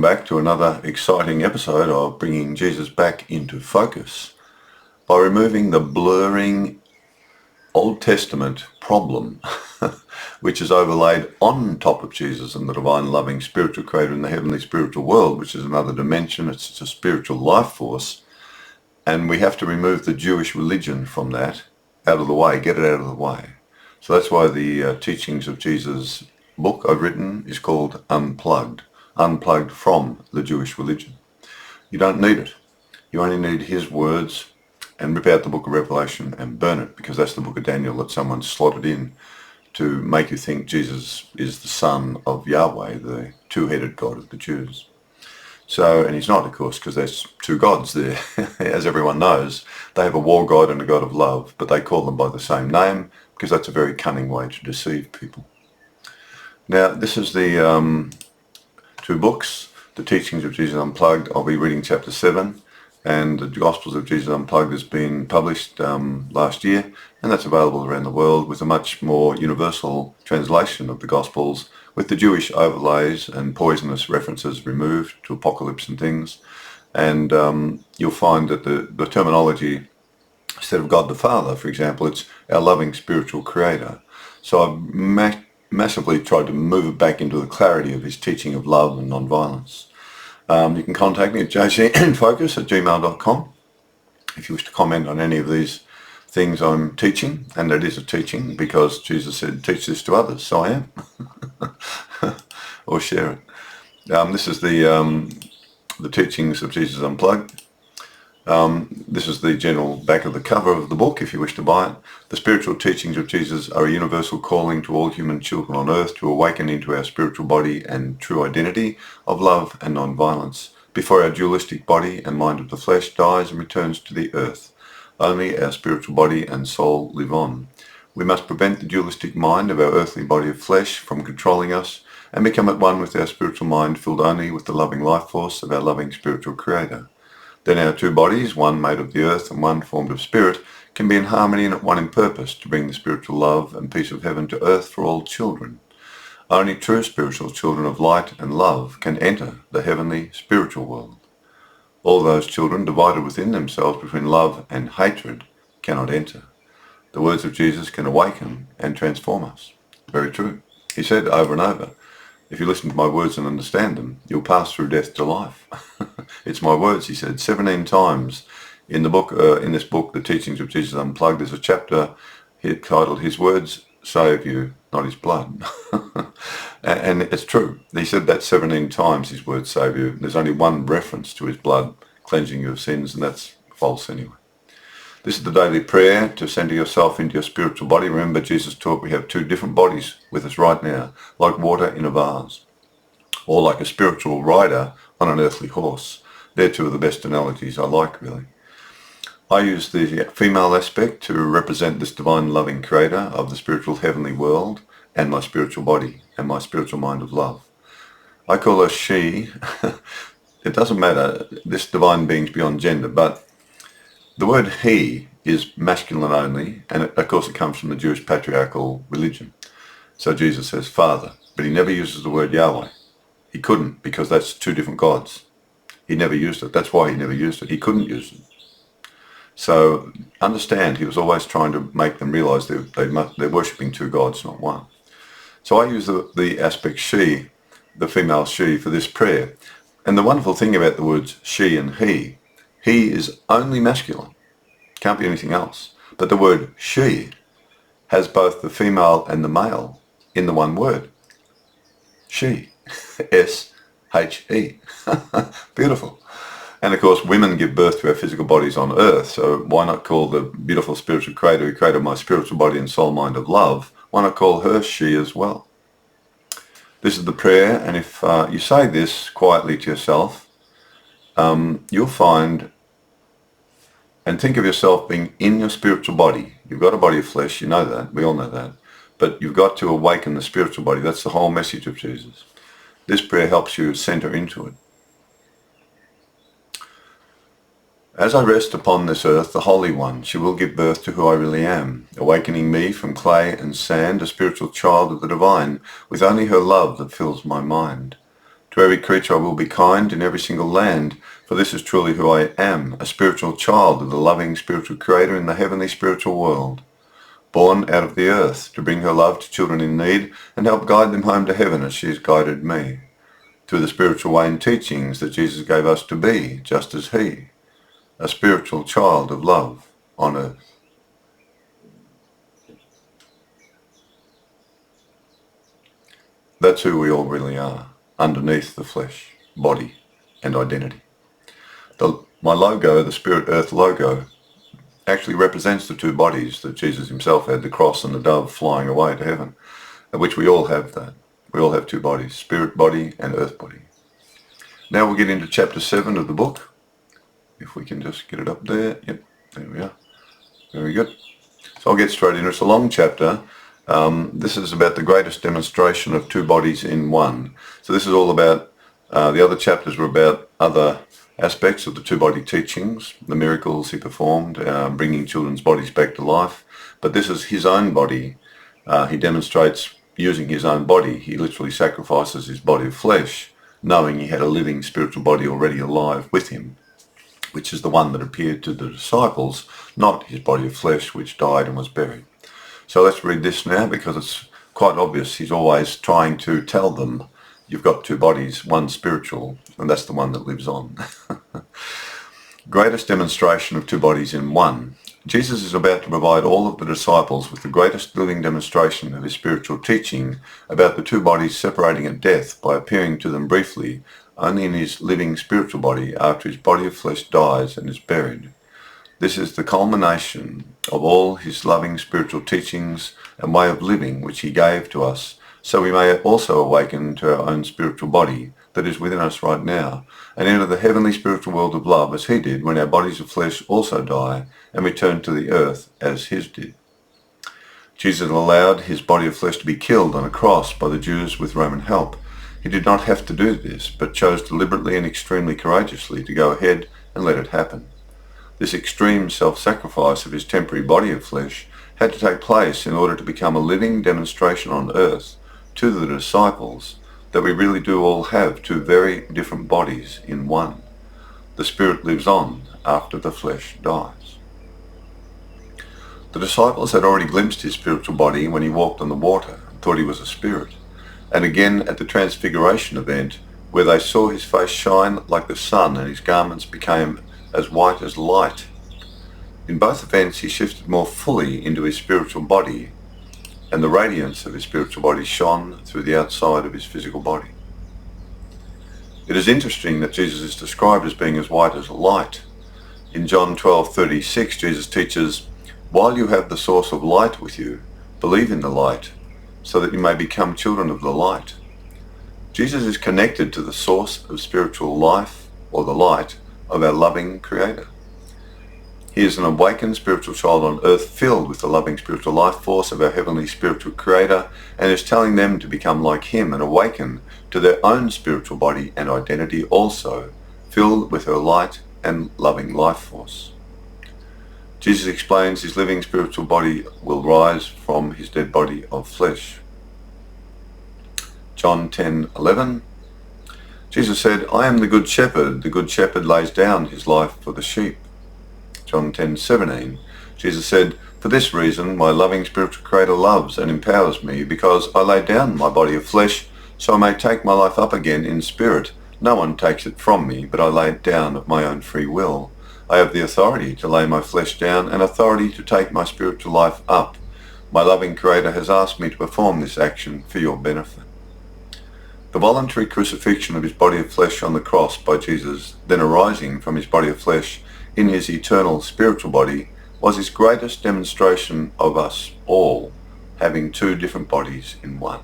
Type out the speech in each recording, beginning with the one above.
Back to another exciting episode of bringing Jesus back into focus by removing the blurring Old Testament problem which is overlaid on top of Jesus and the divine loving spiritual creator in the heavenly spiritual world, which is another dimension. It's a spiritual life force, and we have to remove the Jewish religion from that out of the way, get it out of the way. So that's why the Teachings of Jesus book I've written is called Unplugged. Unplugged from the Jewish religion. You don't need it. You only need his words, and rip out the book of Revelation and burn it, because that's the book of Daniel that someone slotted in to make you think Jesus is the son of Yahweh, the two-headed God of the Jews. So, and he's not, of course, because there's two gods there. As everyone knows, they have a war god and a god of love, but they call them by the same name because that's a very cunning way to deceive people. Now, this is the two books, the Teachings of Jesus Unplugged. I'll be reading chapter 7, and the Gospels of Jesus Unplugged has been published last year, and that's available around the world with a much more universal translation of the Gospels, with the Jewish overlays and poisonous references removed to apocalypse and things. And you'll find that the terminology, instead of God the Father, for example, it's our loving spiritual creator. So I've massively tried to move it back into the clarity of his teaching of love and non-violence. You can contact me at jcinfocus@gmail.com if you wish to comment on any of these things I'm teaching, and it is a teaching because Jesus said, teach this to others, so I am. Or share it. This is the Teachings of Jesus Unplugged. This is the general back of the cover of the book if you wish to buy it. The spiritual teachings of Jesus are a universal calling to all human children on earth to awaken into our spiritual body and true identity of love and non-violence before our dualistic body and mind of the flesh dies and returns to the earth. Only our spiritual body and soul live on. We must prevent the dualistic mind of our earthly body of flesh from controlling us and become at one with our spiritual mind filled only with the loving life force of our loving spiritual creator. Then our two bodies, one made of the earth and one formed of spirit, can be in harmony and at one in purpose to bring the spiritual love and peace of heaven to earth for all children. Only true spiritual children of light and love can enter the heavenly spiritual world. All those children divided within themselves between love and hatred cannot enter. The words of Jesus can awaken and transform us. Very true. He said over and over, if you listen to my words and understand them, you'll pass through death to life. It's my words, he said, 17 times in the book. In this book, The Teachings of Jesus Unplugged, there's a chapter titled "His Words Save You, Not His Blood." And it's true. He said that 17 times, his words save you. There's only one reference to his blood cleansing you of sins, and that's false anyway. This is the daily prayer to center yourself into your spiritual body. Remember, Jesus taught we have two different bodies with us right now, like water in a vase, or like a spiritual rider on an earthly horse. They're two of the best analogies I like, really. I use the female aspect to represent this divine loving creator of the spiritual heavenly world and my spiritual body and my spiritual mind of love. I call her she. It doesn't matter, this divine being's beyond gender, but the word he is masculine only, and of course it comes from the Jewish patriarchal religion. So Jesus says Father, but he never uses the word Yahweh. He couldn't, because that's two different gods. He never used it. That's why he never used it. He couldn't use it. So understand, he was always trying to make them realize they're worshipping two gods, not one. So I use the aspect she, the female she, for this prayer. And the wonderful thing about the words she and he is only masculine. Can't be anything else. But the word she has both the female and the male in the one word. She. S-H-E. Beautiful. And of course, women give birth to our physical bodies on earth, so why not call the beautiful spiritual creator who created my spiritual body and soul mind of love, why not call her she as well? This is the prayer, and if you say this quietly to yourself, you'll find, and think of yourself being in your spiritual body. You've got a body of flesh, you know that, we all know that, but you've got to awaken the spiritual body. That's the whole message of Jesus. This prayer helps you center into it. As I rest upon this earth, the Holy One, she will give birth to who I really am, awakening me from clay and sand, a spiritual child of the divine, with only her love that fills my mind. To every creature I will be kind in every single land, for this is truly who I am, a spiritual child of the loving spiritual Creator in the heavenly spiritual world, born out of the earth to bring her love to children in need and help guide them home to heaven as she has guided me, through the spiritual way and teachings that Jesus gave us to be, just as he, a spiritual child of love on earth. That's who we all really are, underneath the flesh, body, and identity. My logo, the Spirit Earth logo, actually represents the two bodies that Jesus himself had, the cross and the dove flying away to heaven, of which we all have that. We all have two bodies, spirit body and earth body. Now we'll get into chapter 7 of the book. If we can just get it up there. Yep, there we are. Very good. So I'll get straight in. It's a long chapter. This is about the greatest demonstration of two bodies in one. So this is all about, the other chapters were about other aspects of the two-body teachings, the miracles he performed, bringing children's bodies back to life. But this is his own body. He demonstrates using his own body. He literally sacrifices his body of flesh, knowing he had a living spiritual body already alive with him, which is the one that appeared to the disciples, not his body of flesh, which died and was buried. So let's read this now, because it's quite obvious. He's always trying to tell them, you've got two bodies, one spiritual, and that's the one that lives on. Greatest demonstration of two bodies in one. Jesus is about to provide all of the disciples with the greatest living demonstration of his spiritual teaching about the two bodies separating at death by appearing to them briefly only in his living spiritual body after his body of flesh dies and is buried. This is the culmination of all his loving spiritual teachings and way of living which he gave to us, so we may also awaken to our own spiritual body that is within us right now, and enter the heavenly spiritual world of love as he did when our bodies of flesh also die and return to the earth as his did. Jesus allowed his body of flesh to be killed on a cross by the Jews with Roman help. He did not have to do this, but chose deliberately and extremely courageously to go ahead and let it happen. This extreme self-sacrifice of his temporary body of flesh had to take place in order to become a living demonstration on earth to the disciples that we really do all have two very different bodies in one. The spirit lives on after the flesh dies. The disciples had already glimpsed his spiritual body when he walked on the water and thought he was a spirit, and again at the transfiguration event where they saw his face shine like the sun and his garments became as white as light. In both events he shifted more fully into his spiritual body, and the radiance of his spiritual body shone through the outside of his physical body. It is interesting that Jesus is described as being as white as light. In John 12:36, Jesus teaches, "While you have the source of light with you, believe in the light, so that you may become children of the light." Jesus is connected to the source of spiritual life, or the light, of our loving Creator. He is an awakened spiritual child on earth filled with the loving spiritual life force of our heavenly spiritual Creator, and is telling them to become like him and awaken to their own spiritual body and identity also, filled with her light and loving life force. Jesus explains his living spiritual body will rise from his dead body of flesh. John 10:11. Jesus said, "I am the good shepherd. The good shepherd lays down his life for the sheep." John 10:17. Jesus said, "For this reason my loving spiritual Creator loves and empowers me, because I lay down my body of flesh so I may take my life up again in spirit. No one takes it from me, but I lay it down of my own free will. I have the authority to lay my flesh down and authority to take my spiritual life up. My loving Creator has asked me to perform this action for your benefit." The voluntary crucifixion of his body of flesh on the cross by Jesus, then arising from his body of flesh in his eternal spiritual body, was his greatest demonstration of us all having two different bodies in one.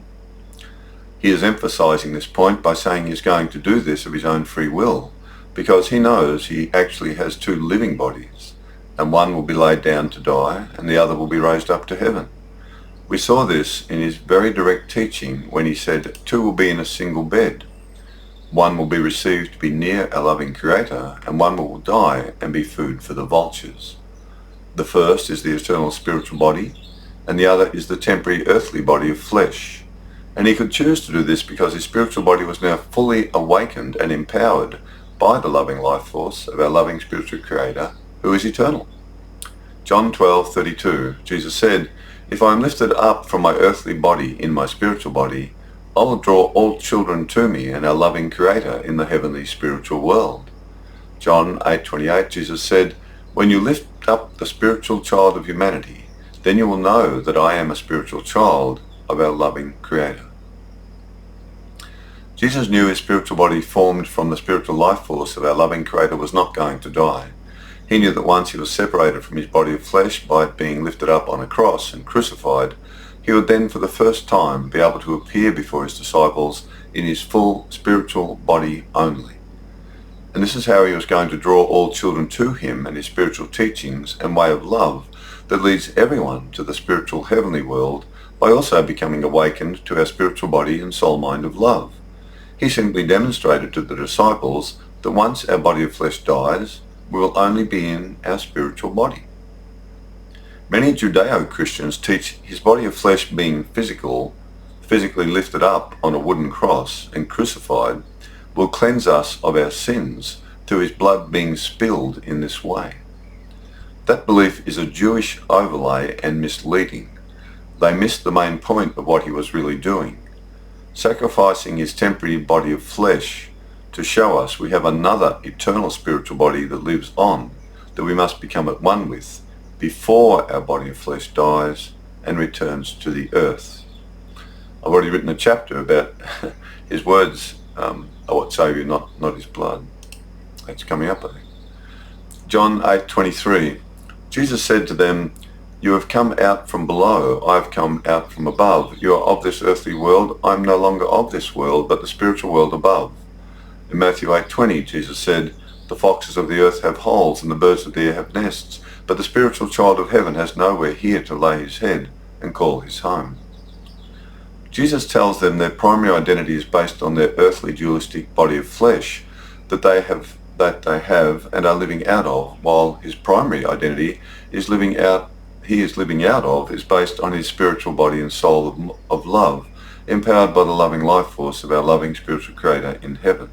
He is emphasizing this point by saying he's going to do this of his own free will, because he knows he actually has two living bodies, and one will be laid down to die and the other will be raised up to heaven. We saw this in his very direct teaching when he said, "Two will be in a single bed. One will be received to be near a loving Creator, and one will die and be food for the vultures." The first is the eternal spiritual body, and the other is the temporary earthly body of flesh. And he could choose to do this because his spiritual body was now fully awakened and empowered by the loving life force of our loving spiritual creator, who is eternal. John 12:32, Jesus said, "If I am lifted up from my earthly body in my spiritual body, I will draw all children to me and our loving creator in the heavenly spiritual world." John 8:28, Jesus said, "When you lift up the spiritual child of humanity, then you will know that I am a spiritual child of our loving creator." Jesus knew his spiritual body formed from the spiritual life force of our loving creator was not going to die. He knew that once he was separated from his body of flesh by it being lifted up on a cross and crucified, he would then for the first time be able to appear before his disciples in his full spiritual body only. And this is how he was going to draw all children to him and his spiritual teachings and way of love that leads everyone to the spiritual heavenly world by also becoming awakened to our spiritual body and soul mind of love. He simply demonstrated to the disciples that once our body of flesh dies, we will only be in our spiritual body. Many Judeo-Christians teach his body of flesh being physically lifted up on a wooden cross and crucified, will cleanse us of our sins through his blood being spilled in this way. That belief is a Jewish overlay and misleading. They missed the main point of what he was really doing, sacrificing his temporary body of flesh to show us we have another eternal spiritual body that lives on, that we must become at one with before our body of flesh dies and returns to the earth. I've already written a chapter about his words are what save you, not his blood. That's coming up, I think. John 8:23. Jesus said to them, "You have come out from below, I have come out from above. You are of this earthly world, I am no longer of this world, but the spiritual world above." In Matthew 8:20, Jesus said, "The foxes of the earth have holes, and the birds of the air have nests, but the spiritual child of heaven has nowhere here to lay his head and call his home." Jesus tells them their primary identity is based on their earthly dualistic body of flesh that they have and are living out of, while his primary identity is living out of is based on his spiritual body and soul of love, empowered by the loving life force of our loving spiritual creator in heaven.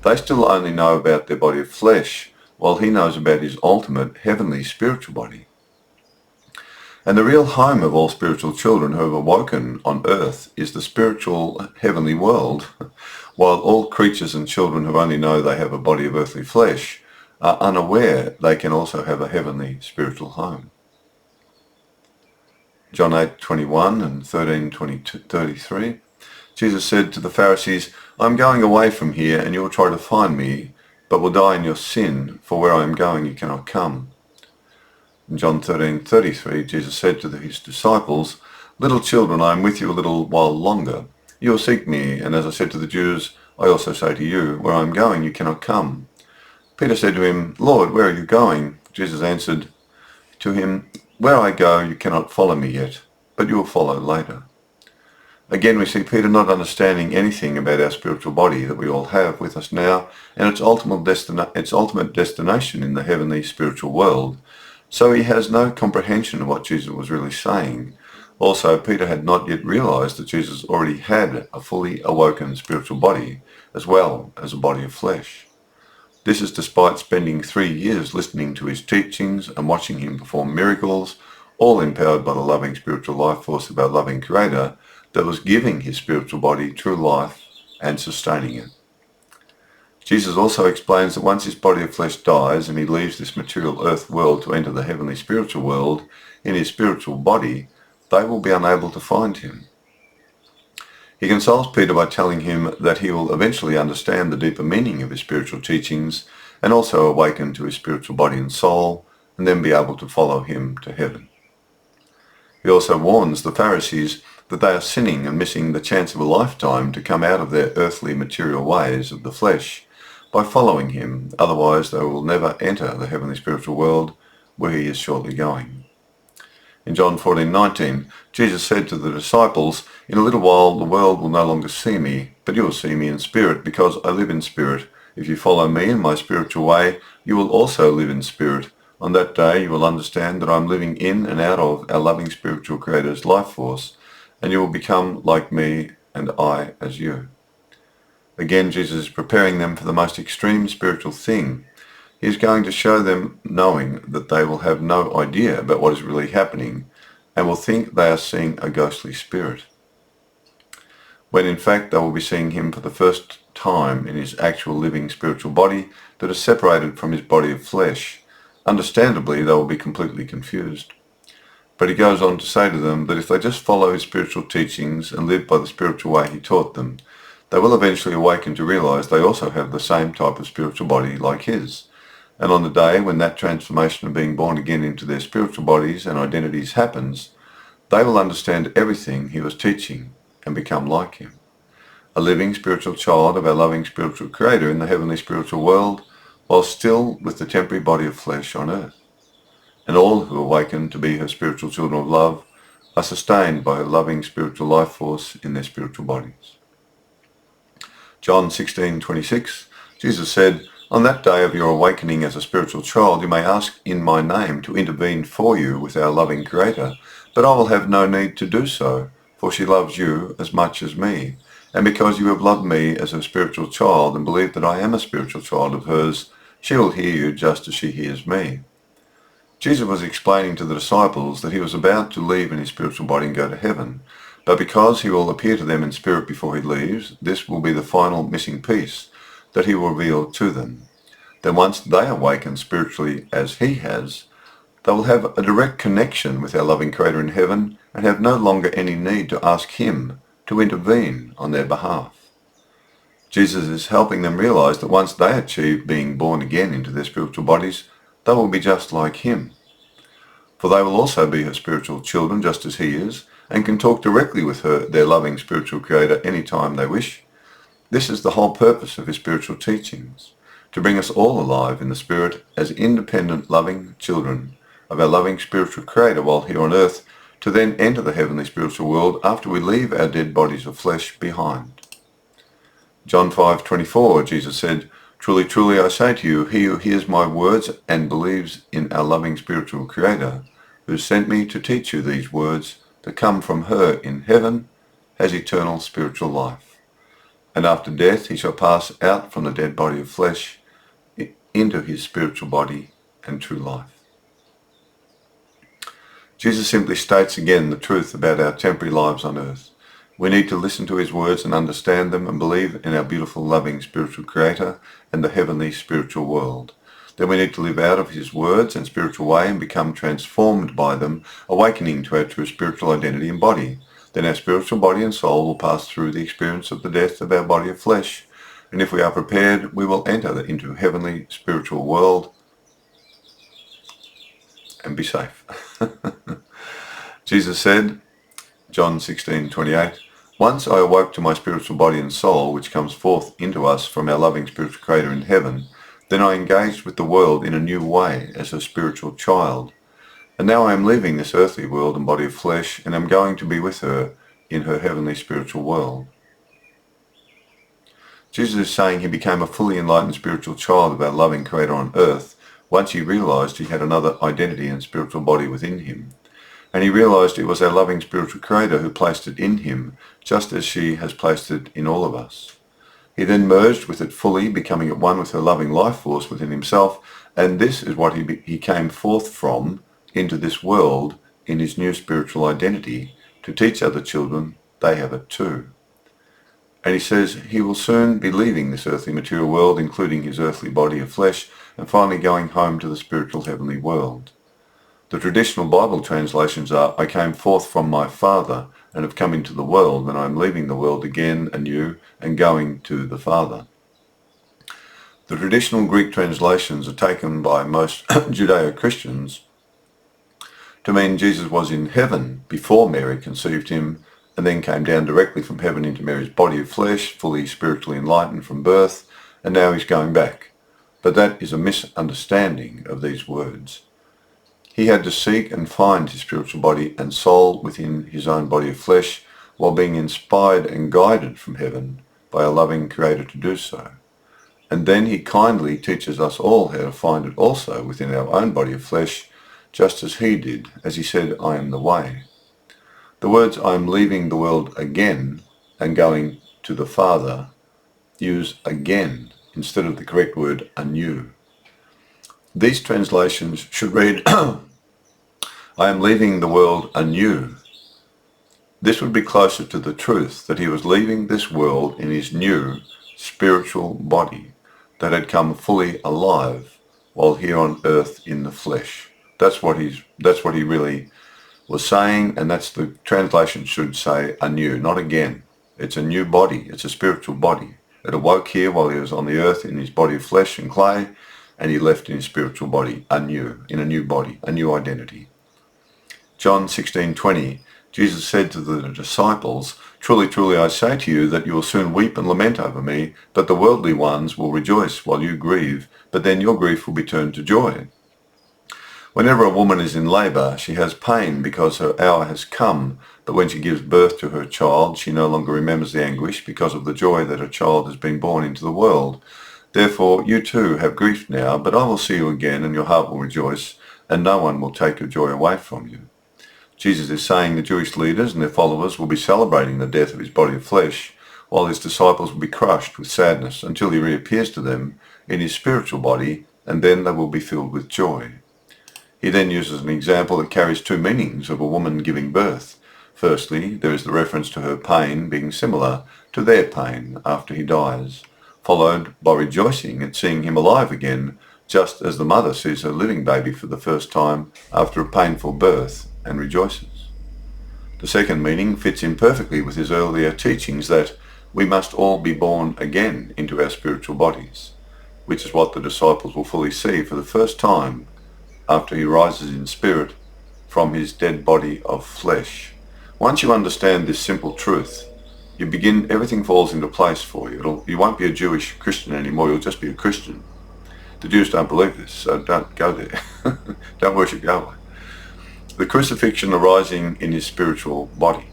They still only know about their body of flesh, while he knows about his ultimate heavenly spiritual body. And the real home of all spiritual children who have awoken on earth is the spiritual heavenly world, while all creatures and children who only know they have a body of earthly flesh are unaware they can also have a heavenly spiritual home. John 8:21 and 13:33, Jesus said to the Pharisees, "I am going away from here, and you will try to find me, but will die in your sin, for where I am going you cannot come." In John 13:33, Jesus said to his disciples, "Little children, I am with you a little while longer. You will seek me, and as I said to the Jews, I also say to you, where I am going you cannot come." Peter said to him, "Lord, where are you going?" Jesus answered to him, "Where I go you cannot follow me yet, but you will follow later." Again, we see Peter not understanding anything about our spiritual body that we all have with us now and its ultimate destination in the heavenly spiritual world. So he has no comprehension of what Jesus was really saying. Also, Peter had not yet realized that Jesus already had a fully awoken spiritual body as well as a body of flesh. This is despite spending 3 years listening to his teachings and watching him perform miracles, all empowered by the loving spiritual life force of our loving creator that was giving his spiritual body true life and sustaining it. Jesus also explains that once his body of flesh dies and he leaves this material earth world to enter the heavenly spiritual world in his spiritual body, they will be unable to find him. He consoles Peter by telling him that he will eventually understand the deeper meaning of his spiritual teachings and also awaken to his spiritual body and soul and then be able to follow him to heaven. He also warns the Pharisees that they are sinning and missing the chance of a lifetime to come out of their earthly material ways of the flesh by following him, otherwise they will never enter the heavenly spiritual world where he is shortly going. In John 14:19, Jesus said to the disciples, "In a little while the world will no longer see me, but you will see me in spirit, because I live in spirit. If you follow me in my spiritual way, you will also live in spirit. On that day you will understand that I am living in and out of our loving spiritual Creator's life force, and you will become like me and I as you. Again, Jesus is preparing them for the most extreme spiritual thing. He is going to show them, knowing that they will have no idea about what is really happening and will think they are seeing a ghostly spirit, when in fact they will be seeing him for the first time in his actual living spiritual body that is separated from his body of flesh. Understandably, they will be completely confused. But he goes on to say to them that if they just follow his spiritual teachings and live by the spiritual way he taught them, they will eventually awaken to realize they also have the same type of spiritual body like his. And on the day when that transformation of being born again into their spiritual bodies and identities happens, they will understand everything he was teaching and become like him. A living spiritual child of our loving spiritual Creator in the heavenly spiritual world, while still with the temporary body of flesh on earth. And all who awaken to be her spiritual children of love are sustained by her loving spiritual life force in their spiritual bodies. John 16:26, Jesus said, "On that day of your awakening as a spiritual child, you may ask in my name to intervene for you with our loving Creator, but I will have no need to do so, for she loves you as much as me. And because you have loved me as a spiritual child and believe that I am a spiritual child of hers, she will hear you just as she hears me." Jesus was explaining to the disciples that he was about to leave in his spiritual body and go to heaven, but because he will appear to them in spirit before he leaves, this will be the final missing piece that he will reveal to them. Then once they awaken spiritually as he has, they will have a direct connection with our loving Creator in heaven and have no longer any need to ask him to intervene on their behalf. Jesus is helping them realize that once they achieve being born again into their spiritual bodies, they will be just like him. For they will also be her spiritual children just as he is, and can talk directly with her, their loving spiritual Creator, any time they wish. This is the whole purpose of his spiritual teachings, to bring us all alive in the Spirit as independent, loving children of our loving spiritual Creator while here on earth, to then enter the heavenly spiritual world after we leave our dead bodies of flesh behind. John 5:24, Jesus said, "Truly, truly, I say to you, he who hears my words and believes in our loving spiritual Creator, who sent me to teach you these words that come from her in heaven, has eternal spiritual life. And after death he shall pass out from the dead body of flesh into his spiritual body and true life." Jesus simply states again the truth about our temporary lives on earth. We need to listen to his words and understand them and believe in our beautiful, loving spiritual Creator and the heavenly spiritual world. Then we need to live out of his words and spiritual way and become transformed by them, awakening to our true spiritual identity and body. Then our spiritual body and soul will pass through the experience of the death of our body of flesh. And if we are prepared, we will enter into a heavenly spiritual world and be safe. Jesus said, John 16:28, "Once I awoke to my spiritual body and soul, which comes forth into us from our loving spiritual Creator in heaven. Then I engaged with the world in a new way as a spiritual child. And now I am leaving this earthly world and body of flesh, and am going to be with her in her heavenly spiritual world." Jesus is saying he became a fully enlightened spiritual child of our loving Creator on earth once he realized he had another identity and spiritual body within him. And he realized it was our loving spiritual Creator who placed it in him, just as she has placed it in all of us. He then merged with it fully, becoming at one with her loving life force within himself, and this is what he came forth from into this world in his new spiritual identity, to teach other children they have it too. And he says he will soon be leaving this earthly material world, including his earthly body of flesh, and finally going home to the spiritual heavenly world. The traditional Bible translations are, "I came forth from my Father and have come into the world, and I am leaving the world again anew and going to the Father." The traditional Greek translations are taken by most Judeo-Christians to mean Jesus was in heaven before Mary conceived him and then came down directly from heaven into Mary's body of flesh, fully spiritually enlightened from birth, and now he's going back. But that is a misunderstanding of these words. He had to seek and find his spiritual body and soul within his own body of flesh, while being inspired and guided from heaven by a loving Creator to do so. And then he kindly teaches us all how to find it also within our own body of flesh, just as he did, as he said, "I am the way." The words "I am leaving the world again and going to the Father" use "again" instead of the correct word "anew." These translations should read "I am leaving the world anew." This would be closer to the truth that he was leaving this world in his new spiritual body that had come fully alive while here on earth in the flesh. That's what he really was saying, and that's the translation should say anew, not again. It's a new body. It's a spiritual body. It awoke here while he was on the earth in his body of flesh and clay, and he left in his spiritual body anew, in a new body, a new identity. John 16:20, Jesus said to the disciples, "Truly, truly, I say to you that you will soon weep and lament over me, but the worldly ones will rejoice while you grieve, but then your grief will be turned to joy." Whenever a woman is in labour, she has pain because her hour has come, but when she gives birth to her child, she no longer remembers the anguish because of the joy that her child has been born into the world. Therefore, you too have grief now, but I will see you again, and your heart will rejoice, and no one will take your joy away from you. Jesus is saying the Jewish leaders and their followers will be celebrating the death of his body of flesh, while his disciples will be crushed with sadness until he reappears to them in his spiritual body, and then they will be filled with joy. He then uses an example that carries two meanings of a woman giving birth. Firstly, there is the reference to her pain being similar to their pain after he dies, followed by rejoicing at seeing him alive again, just as the mother sees her living baby for the first time after a painful birth and rejoices. The second meaning fits in perfectly with his earlier teachings that we must all be born again into our spiritual bodies, which is what the disciples will fully see for the first time after he rises in spirit from his dead body of flesh. Once you understand this simple truth, everything falls into place for you. You won't be a Jewish Christian anymore, you'll just be a Christian. The Jews don't believe this, so don't go there. Don't worship Yahweh. The crucifixion arising in his spiritual body.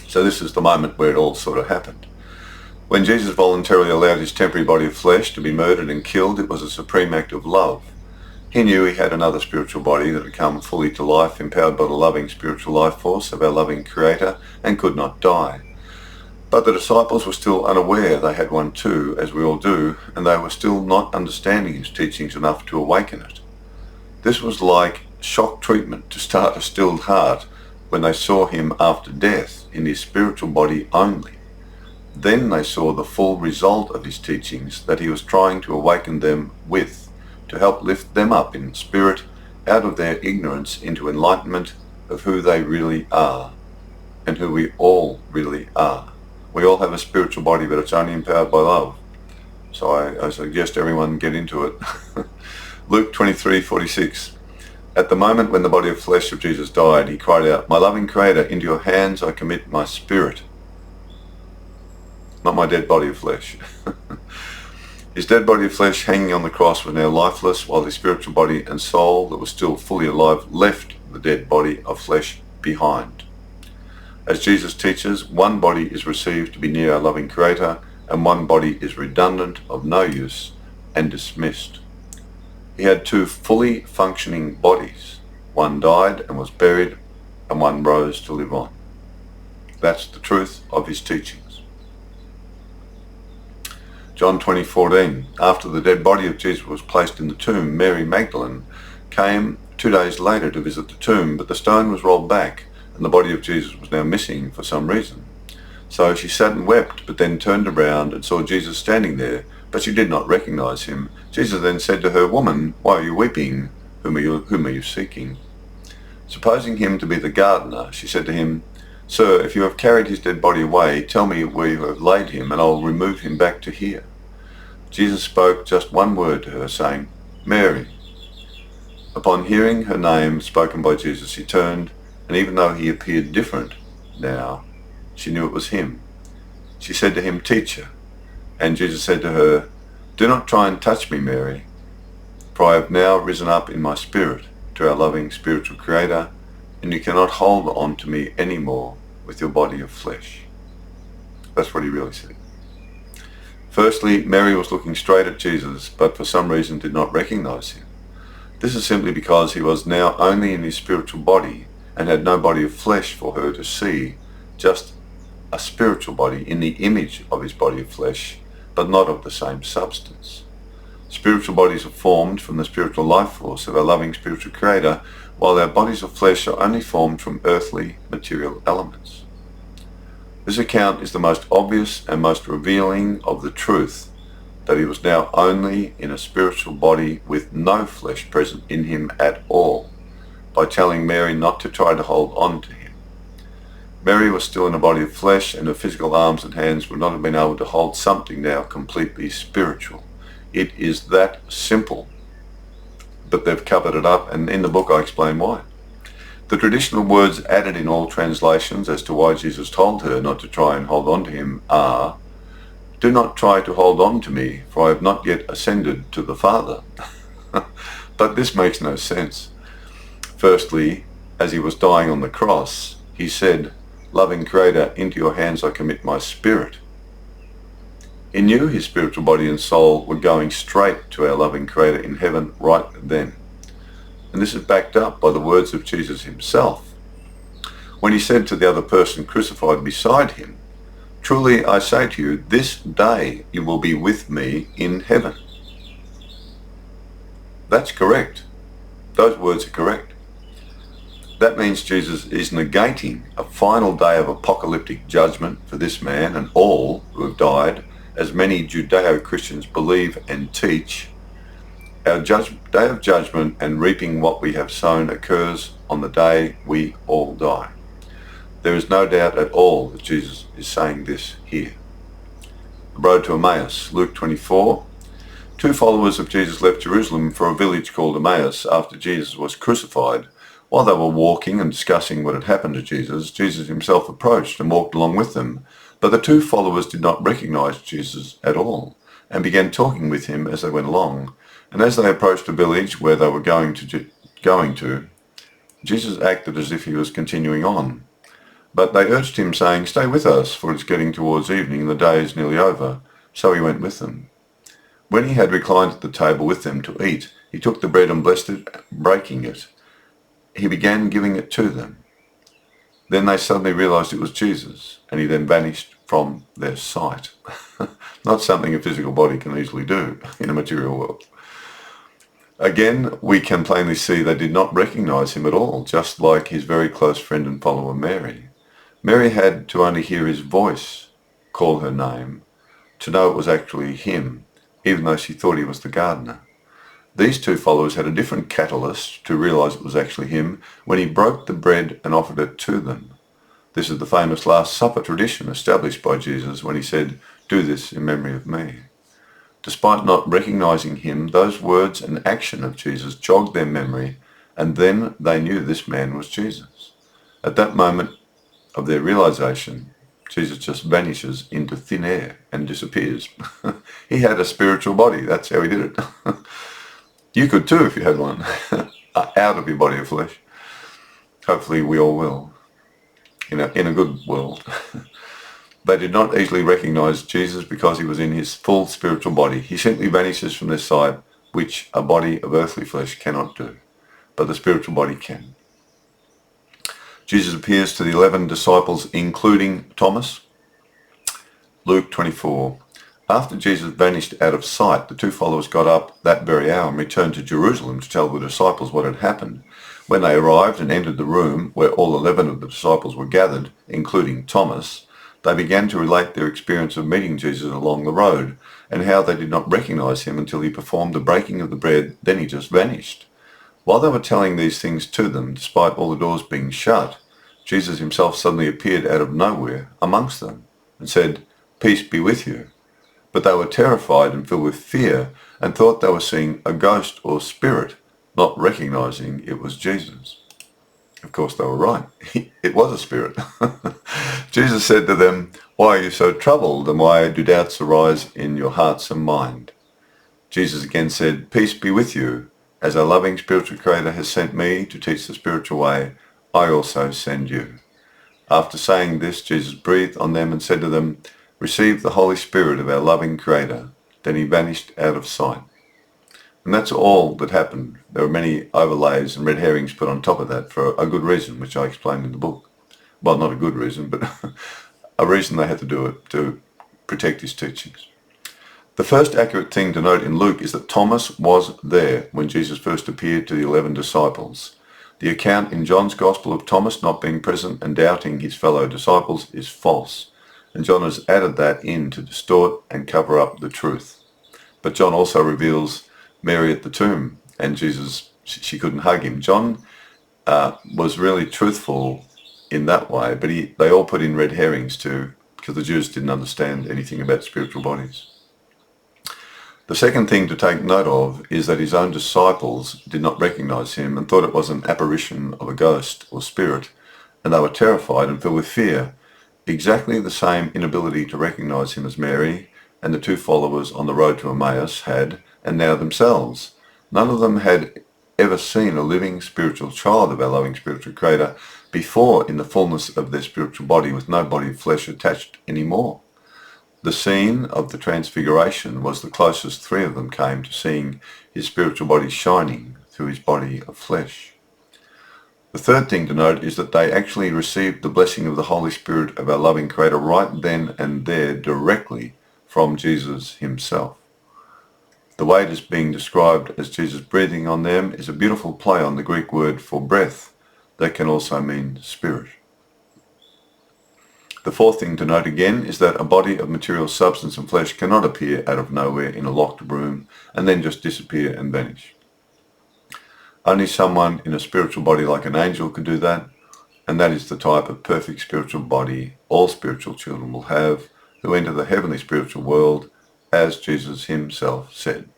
So this is the moment where it all sort of happened. When Jesus voluntarily allowed his temporary body of flesh to be murdered and killed, it was a supreme act of love. He knew he had another spiritual body that had come fully to life, empowered by the loving spiritual life force of our loving Creator, and could not die. But the disciples were still unaware they had one too, as we all do, and they were still not understanding his teachings enough to awaken it. This was like shock treatment to start a stilled heart when they saw him after death in his spiritual body only. Then they saw the full result of his teachings that he was trying to awaken them with, to help lift them up in spirit out of their ignorance into enlightenment of who they really are, and who we all really are. We all have a spiritual body, but it's only empowered by love. So I suggest everyone get into it. Luke 23:46. At the moment when the body of flesh of Jesus died, he cried out, "My loving Creator, into your hands I commit my spirit." Not my dead body of flesh. His dead body of flesh hanging on the cross was now lifeless, while his spiritual body and soul that was still fully alive left the dead body of flesh behind. As Jesus teaches, one body is received to be near our loving Creator, and one body is redundant, of no use, and dismissed. He had two fully functioning bodies. One died and was buried, and one rose to live on. That's the truth of his teachings. John 20:14. After the dead body of Jesus was placed in the tomb, Mary Magdalene came 2 days later to visit the tomb, but the stone was rolled back, and the body of Jesus was now missing for some reason. So she sat and wept, but then turned around and saw Jesus standing there, but she did not recognize him. Jesus then said to her, "Woman, why are you weeping? Whom are you seeking?" Supposing him to be the gardener, she said to him, "Sir, if you have carried his dead body away, tell me where you have laid him, and I will remove him back to here." Jesus spoke just one word to her, saying, "Mary." Upon hearing her name spoken by Jesus, she turned, and even though he appeared different now, she knew it was him. She said to him, "Teacher." And Jesus said to her, "Do not try and touch me, Mary, for I have now risen up in my spirit to our loving spiritual Creator, and you cannot hold on to me any more with your body of flesh." That's what he really said. Firstly, Mary was looking straight at Jesus, but for some reason did not recognize him. This is simply because he was now only in his spiritual body, and had no body of flesh for her to see, just a spiritual body in the image of his body of flesh, but not of the same substance. Spiritual bodies are formed from the spiritual life force of our loving spiritual creator, while our bodies of flesh are only formed from earthly material elements. This account is the most obvious and most revealing of the truth that he was now only in a spiritual body with no flesh present in him at all, by telling Mary not to try to hold on to him. Mary was still in a body of flesh, and her physical arms and hands would not have been able to hold something now completely spiritual. It is that simple. But they've covered it up, and in the book I explain why. The traditional words added in all translations as to why Jesus told her not to try and hold on to him are, "Do not try to hold on to me, for I have not yet ascended to the Father." But this makes no sense. Firstly, as he was dying on the cross, he said, "Loving Creator, into your hands I commit my spirit." He knew his spiritual body and soul were going straight to our loving Creator in heaven right then. And this is backed up by the words of Jesus himself, when he said to the other person crucified beside him, "Truly I say to you, this day you will be with me in heaven." That's correct. Those words are correct. That means Jesus is negating a final day of apocalyptic judgment for this man and all who have died, as many Judeo-Christians believe and teach. Our day of judgment and reaping what we have sown occurs on the day we all die. There is no doubt at all that Jesus is saying this here. The road to Emmaus, Luke 24. 2 followers of Jesus left Jerusalem for a village called Emmaus after Jesus was crucified. While they were walking and discussing what had happened to Jesus, Jesus himself approached and walked along with them. But the 2 followers did not recognize Jesus at all and began talking with him as they went along. And as they approached the village where they were going to, Jesus acted as if he was continuing on. But they urged him, saying, "Stay with us, for it's getting towards evening, and the day is nearly over." So he went with them. When he had reclined at the table with them to eat, he took the bread and blessed it, breaking it. He began giving it to them. Then they suddenly realized it was Jesus, and he then vanished from their sight. Not something a physical body can easily do in a material world. Again, we can plainly see they did not recognize him at all, just like his very close friend and follower Mary. Mary had to only hear his voice call her name to know it was actually him, even though she thought he was the gardener. These 2 followers had a different catalyst to realize it was actually him when he broke the bread and offered it to them. This is the famous Last Supper tradition established by Jesus when he said, "Do this in memory of me." Despite not recognizing him, those words and action of Jesus jogged their memory, and then they knew this man was Jesus. At that moment of their realization, Jesus just vanishes into thin air and disappears. He had a spiritual body. That's how he did it. You could too if you had one, out of your body of flesh. Hopefully we all will, in a good world. They did not easily recognize Jesus because he was in his full spiritual body. He simply vanishes from their sight, which a body of earthly flesh cannot do, but the spiritual body can. Jesus appears to the 11 disciples, including Thomas. Luke 24. After Jesus vanished out of sight, the 2 followers got up that very hour and returned to Jerusalem to tell the disciples what had happened. When they arrived and entered the room where all 11 of the disciples were gathered, including Thomas, they began to relate their experience of meeting Jesus along the road and how they did not recognize him until he performed the breaking of the bread, then he just vanished. While they were telling these things to them, despite all the doors being shut, Jesus himself suddenly appeared out of nowhere amongst them and said, "Peace be with you." But they were terrified and filled with fear and thought they were seeing a ghost or spirit, not recognizing it was Jesus. Of course they were right. It was a spirit. Jesus said to them, "Why are you so troubled, and why do doubts arise in your hearts and mind?" Jesus again said, "Peace be with you. As our loving spiritual creator has sent me to teach the spiritual way, I also send you." After saying this, Jesus breathed on them and said to them, "Receive the Holy Spirit of our loving creator." Then he vanished out of sight. And that's all that happened. There were many overlays and red herrings put on top of that for a good reason, which I explained in the book. Well, not a good reason, but a reason they had to do it to protect his teachings. The first accurate thing to note in Luke is that Thomas was there when Jesus first appeared to the 11 disciples. The account in John's Gospel of Thomas not being present and doubting his fellow disciples is false, and John has added that in to distort and cover up the truth. But John also reveals Mary at the tomb, and Jesus, she couldn't hug him. John was really truthful in that way, but they all put in red herrings too, because the Jews didn't understand anything about spiritual bodies. The second thing to take note of is that his own disciples did not recognize him and thought it was an apparition of a ghost or spirit, and they were terrified and filled with fear. Exactly the same inability to recognize him as Mary and the two followers on the road to Emmaus had, and now themselves. None of them had ever seen a living spiritual child of our loving spiritual Creator before in the fullness of their spiritual body with no body of flesh attached anymore. The scene of the transfiguration was the closest three of them came to seeing his spiritual body shining through his body of flesh. The third thing to note is that they actually received the blessing of the Holy Spirit of our loving Creator right then and there directly from Jesus himself. The way it is being described as Jesus breathing on them is a beautiful play on the Greek word for breath that can also mean spirit. The fourth thing to note again is that a body of material substance and flesh cannot appear out of nowhere in a locked room and then just disappear and vanish. Only someone in a spiritual body like an angel could do that, and that is the type of perfect spiritual body all spiritual children will have who enter the heavenly spiritual world, as Jesus himself said.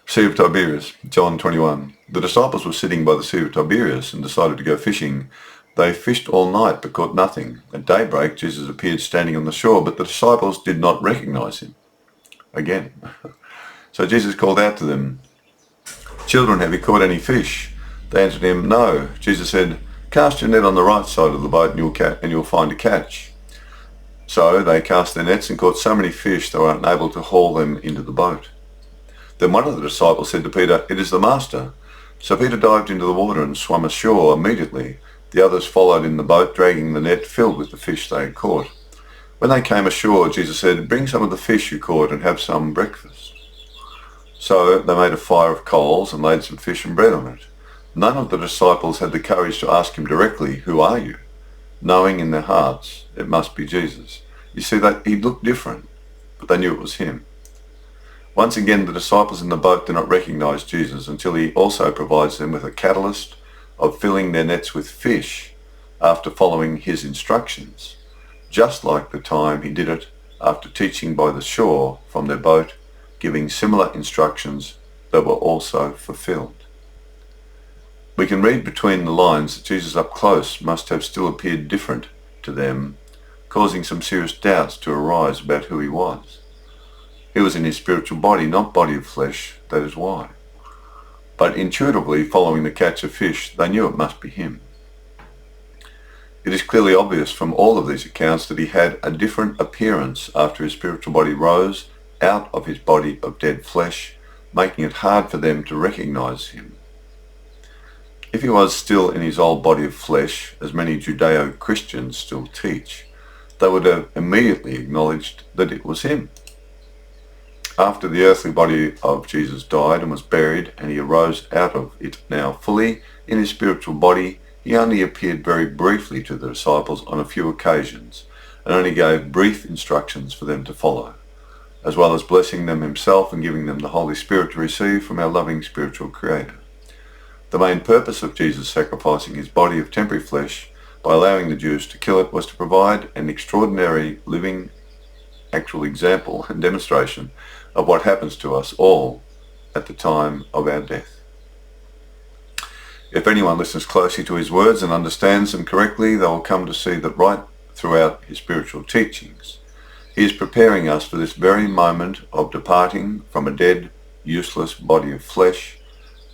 Sea of Tiberias, John 21. The disciples were sitting by the Sea of Tiberias and decided to go fishing. They fished all night but caught nothing. At daybreak, Jesus appeared standing on the shore, but the disciples did not recognize him. Again. So Jesus called out to them, "Children, have you caught any fish?" They answered him, "No." Jesus said, "Cast your net on the right side of the boat and you'll find a catch." So they cast their nets and caught so many fish they were unable to haul them into the boat. Then one of the disciples said to Peter, "It is the Master." So Peter dived into the water and swam ashore immediately. The others followed in the boat, dragging the net filled with the fish they had caught. When they came ashore, Jesus said, "Bring some of the fish you caught and have some breakfast." So they made a fire of coals and laid some fish and bread on it. None of the disciples had the courage to ask him directly, "Who are you?" knowing in their hearts it must be Jesus. You see, that he looked different, but they knew it was him. Once again, the disciples in the boat do not recognize Jesus until he also provides them with a catalyst of filling their nets with fish after following his instructions, just like the time he did it after teaching by the shore from their boat, giving similar instructions that were also fulfilled. We can read between the lines that Jesus up close must have still appeared different to them, causing some serious doubts to arise about who he was. He was in his spiritual body, not body of flesh, that is why. But intuitively, following the catch of fish, they knew it must be him. It is clearly obvious from all of these accounts that he had a different appearance after his spiritual body rose out of his body of dead flesh, making it hard for them to recognize him. If he was still in his old body of flesh, as many Judeo-Christians still teach, they would have immediately acknowledged that it was him. After the earthly body of Jesus died and was buried, and he arose out of it now fully in his spiritual body, he only appeared very briefly to the disciples on a few occasions, and only gave brief instructions for them to follow, as well as blessing them himself and giving them the Holy Spirit to receive from our loving spiritual Creator. The main purpose of Jesus sacrificing his body of temporary flesh by allowing the Jews to kill it was to provide an extraordinary living actual example and demonstration of what happens to us all at the time of our death. If anyone listens closely to his words and understands them correctly, they will come to see that right throughout his spiritual teachings, he is preparing us for this very moment of departing from a dead, useless body of flesh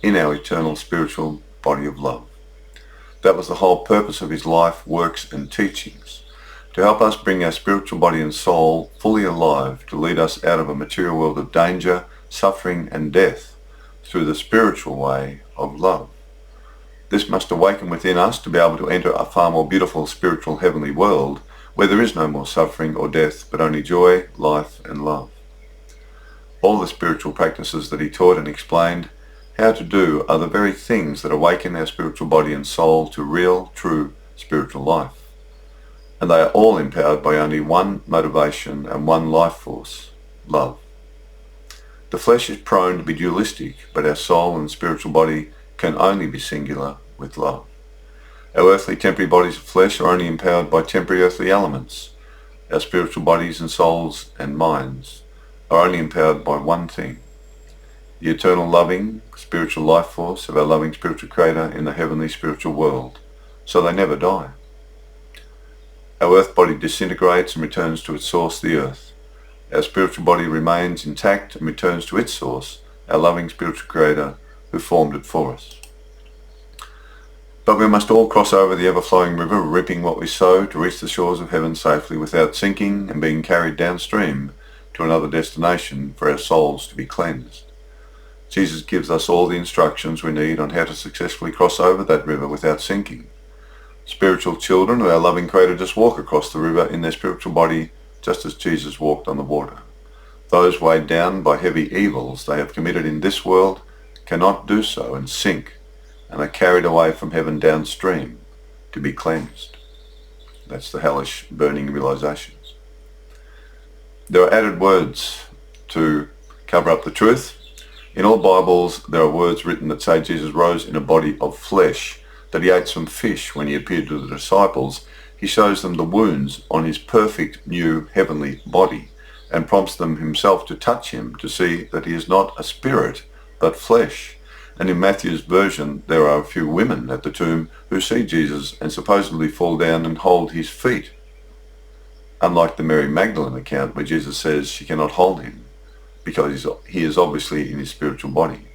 in our eternal spiritual body of love. That was the whole purpose of his life, works and teachings, to help us bring our spiritual body and soul fully alive, to lead us out of a material world of danger suffering and death through the spiritual way of love. This must awaken within us to be able to enter a far more beautiful spiritual heavenly world where there is no more suffering or death, but only joy, life and love. All the spiritual practices that he taught and explained how to do are the very things that awaken our spiritual body and soul to real, true spiritual life. And they are all empowered by only one motivation and one life force, love. The flesh is prone to be dualistic, but our soul and spiritual body can only be singular with love. Our earthly temporary bodies of flesh are only empowered by temporary earthly elements. Our spiritual bodies and souls and minds are only empowered by one thing, the eternal loving spiritual life force of our loving spiritual creator in the heavenly spiritual world, so they never die. Our earth body disintegrates and returns to its source, the earth. Our spiritual body remains intact and returns to its source, our loving spiritual creator who formed it for us. But we must all cross over the ever-flowing river, reaping what we sow, to reach the shores of heaven safely without sinking and being carried downstream to another destination for our souls to be cleansed. Jesus gives us all the instructions we need on how to successfully cross over that river without sinking. Spiritual children of our loving Creator just walk across the river in their spiritual body just as Jesus walked on the water. Those weighed down by heavy evils they have committed in this world cannot do so and sink, and are carried away from heaven downstream to be cleansed. That's the hellish burning realizations. There are added words to cover up the truth. In all Bibles there are words written that say Jesus rose in a body of flesh, that he ate some fish when he appeared to the disciples. He shows them the wounds on his perfect new heavenly body and prompts them himself to touch him to see that he is not a spirit but flesh. And in Matthew's version there are a few women at the tomb who see Jesus and supposedly fall down and hold his feet, unlike the Mary Magdalene account where Jesus says she cannot hold him because he is obviously in his spiritual body.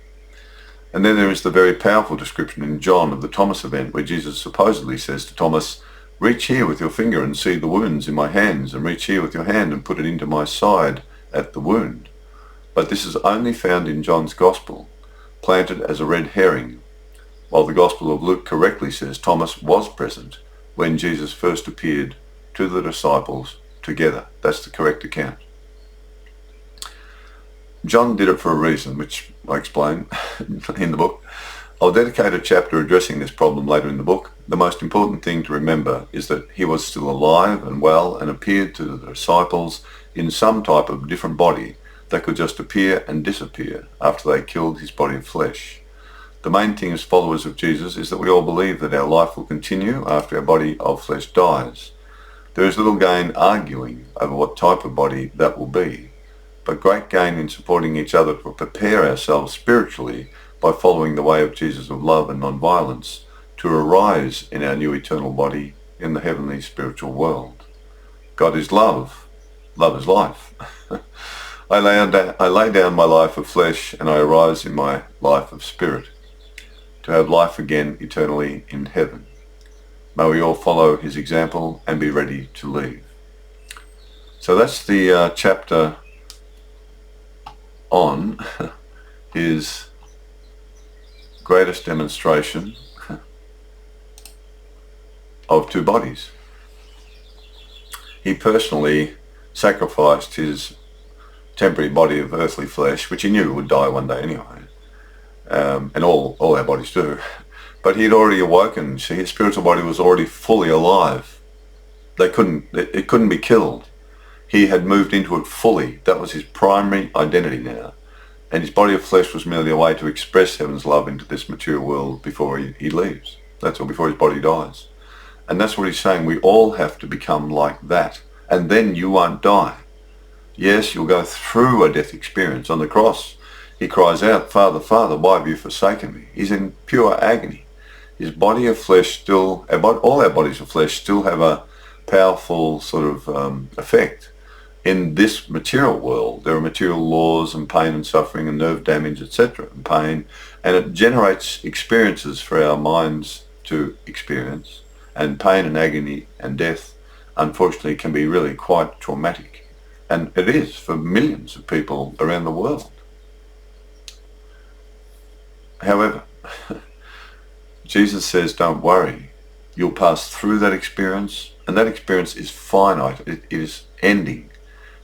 And then there is the very powerful description in John of the Thomas event where Jesus supposedly says to Thomas, "Reach here with your finger and see the wounds in my hands, and reach here with your hand and put it into my side at the wound." But this is only found in John's Gospel, planted as a red herring, while the Gospel of Luke correctly says Thomas was present when Jesus first appeared to the disciples together. That's the correct account. John did it for a reason, which I explain in the book. I'll dedicate a chapter addressing this problem later in the book. The most important thing to remember is that he was still alive and well and appeared to the disciples in some type of different body that could just appear and disappear after they killed his body of flesh. The main thing as followers of Jesus is that we all believe that our life will continue after our body of flesh dies. There is little gain arguing over what type of body that will be, but great gain in supporting each other to prepare ourselves spiritually by following the way of Jesus of love and non-violence to arise in our new eternal body in the heavenly spiritual world. God is love. Love is life. I lay down my life of flesh and I arise in my life of spirit to have life again eternally in heaven. May we all follow his example and be ready to leave. So that's the chapter on his greatest demonstration of two bodies. He personally sacrificed his temporary body of earthly flesh, which he knew would die one day anyway, and all our bodies do. But he had already awoken. See, his spiritual body was already fully alive. It couldn't be killed. He had moved into it fully. That was his primary identity now. And his body of flesh was merely a way to express heaven's love into this material world before he leaves. That's all, before his body dies. And that's what he's saying. We all have to become like that. And then you won't die. Yes, you'll go through a death experience. On the cross, he cries out, "Father, Father, why have you forsaken me?" He's in pure agony. His body of flesh still, all our bodies of flesh still have a powerful sort of effect. In this material world, there are material laws and pain and suffering and nerve damage, etc., and pain, and it generates experiences for our minds to experience, and pain and agony and death, unfortunately, can be really quite traumatic, and it is for millions of people around the world. However, Jesus says, don't worry. You'll pass through that experience, and that experience is finite. It is ending.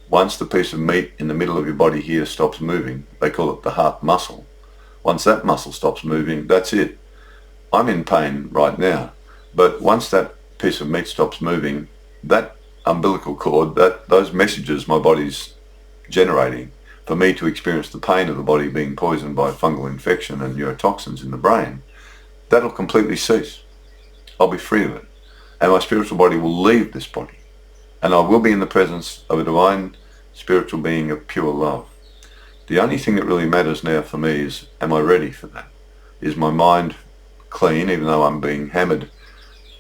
Once the piece of meat in the middle of your body here stops moving, they call it the heart muscle. Once that muscle stops moving, that's it. I'm in pain right now, but once that piece of meat stops moving, that umbilical cord, those messages my body's generating for me to experience the pain of the body being poisoned by fungal infection and neurotoxins in the brain, that'll completely cease. I'll be free of it. And my spiritual body will leave this body. And I will be in the presence of a divine spiritual being of pure love. The only thing that really matters now for me is, am I ready for that? Is my mind clean, even though I'm being hammered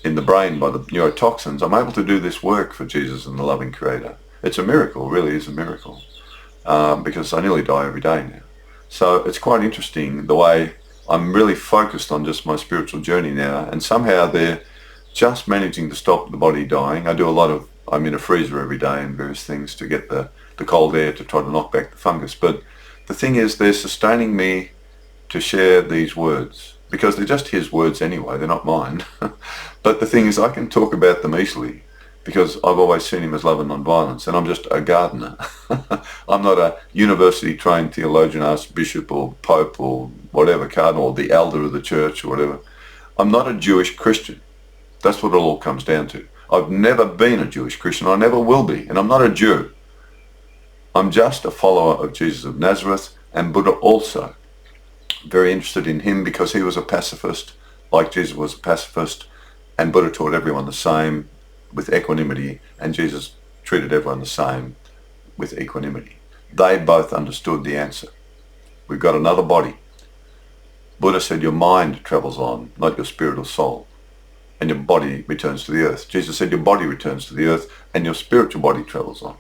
in the brain by the neurotoxins? I'm able to do this work for Jesus and the loving Creator. It's a miracle, really is a miracle, because I nearly die every day now. So it's quite interesting the way I'm really focused on just my spiritual journey now, and somehow they're just managing to stop the body dying. I'm in a freezer every day and various things to get the cold air to try to knock back the fungus. But the thing is, they're sustaining me to share these words, because they're just his words anyway, they're not mine. But the thing is, I can talk about them easily, because I've always seen him as love and non-violence, and I'm just a gardener. I'm not a university-trained theologian, archbishop or pope or whatever, cardinal, or the elder of the church or whatever. I'm not a Jewish Christian. That's what it all comes down to. I've never been a Jewish Christian. I never will be. And I'm not a Jew. I'm just a follower of Jesus of Nazareth, and Buddha also. Very interested in him because he was a pacifist, like Jesus was a pacifist, and Buddha taught everyone the same with equanimity, and Jesus treated everyone the same with equanimity. They both understood the answer. We've got another body. Buddha said your mind travels on, not your spirit or soul, and your body returns to the earth. Jesus said your body returns to the earth and your spiritual body travels on.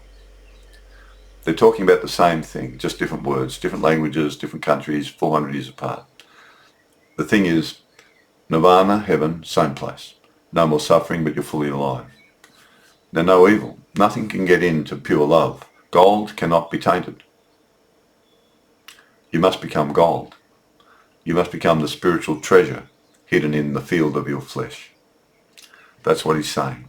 They're talking about the same thing, just different words, different languages, different countries, 400 years apart. The thing is, nirvana, heaven, same place. No more suffering, but you're fully alive. Now, no evil. Nothing can get into pure love. Gold cannot be tainted. You must become gold. You must become the spiritual treasure hidden in the field of your flesh. That's what he's saying.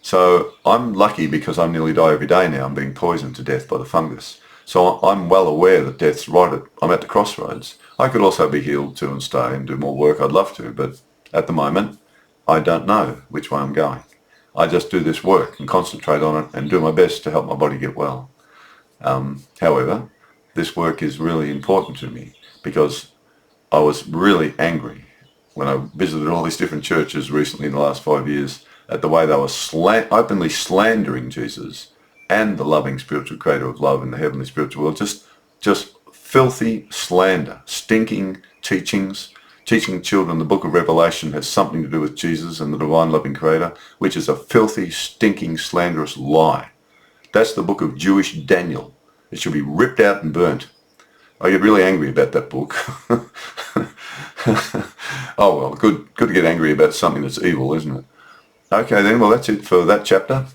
So I'm lucky because I nearly die every day now. I'm being poisoned to death by the fungus. So I'm well aware that death's I'm at the crossroads. I could also be healed too and stay and do more work. I'd love to, but at the moment, I don't know which way I'm going. I just do this work and concentrate on it and do my best to help my body get well. However, this work is really important to me because I was really angry when I visited all these different churches recently in the last 5 years at the way they were openly slandering Jesus and the loving spiritual creator of love in the heavenly spiritual world. Just filthy slander, stinking teachings. Teaching children the book of Revelation has something to do with Jesus and the divine loving creator, which is a filthy, stinking, slanderous lie. That's the book of Jewish Daniel. It should be ripped out and burnt. I get really angry about that book. Oh well, good to get angry about something that's evil, isn't it? Okay then, well that's it for that chapter.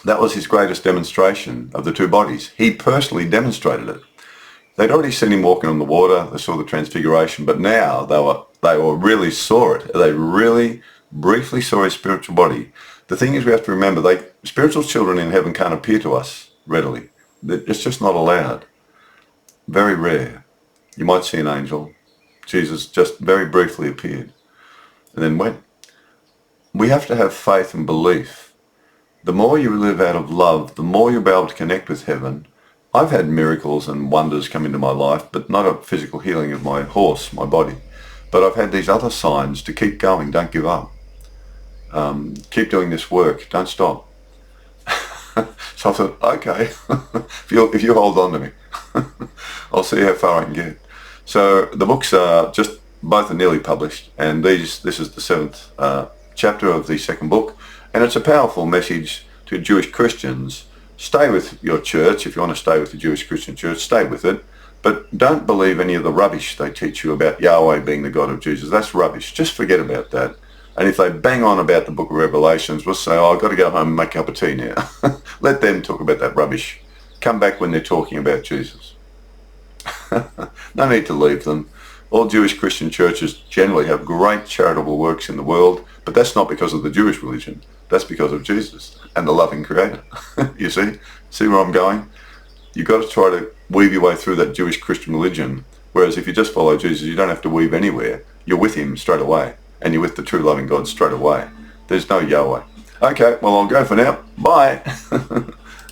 That was his greatest demonstration of the two bodies. He personally demonstrated it. They'd already seen him walking on the water, they saw the transfiguration, but now they really saw it. They really briefly saw his spiritual body. The thing is, we have to remember, spiritual children in heaven can't appear to us readily. It's just not allowed. Very rare. You might see an angel. Jesus just very briefly appeared and then went. We have to have faith and belief. The more you live out of love, the more you'll be able to connect with heaven. I've had miracles and wonders come into my life, but not a physical healing of my horse, my body. But I've had these other signs to keep going, don't give up. Keep doing this work, don't stop. So I thought, okay, if you hold on to me, I'll see how far I can get. So the books are both are nearly published, and this is the 7th chapter of the second book, and it's a powerful message to Jewish Christians. Stay with your church. If you want to stay with the Jewish Christian church, stay with it. But don't believe any of the rubbish they teach you about Yahweh being the God of Jesus. That's rubbish. Just forget about that. And if they bang on about the book of Revelations, we'll say, oh, I've got to go home and make a cup of tea now. Let them talk about that rubbish. Come back when they're talking about Jesus. No need to leave them. All Jewish Christian churches generally have great charitable works in the world, but that's not because of the Jewish religion. That's because of Jesus and the loving Creator. You see where I'm going? You've got to try to weave your way through that Jewish Christian religion, whereas if you just follow Jesus, you don't have to weave anywhere. You're with him straight away, and you're with the true loving God straight away. There's no Yahweh. Okay, well, I'll go for now. Bye.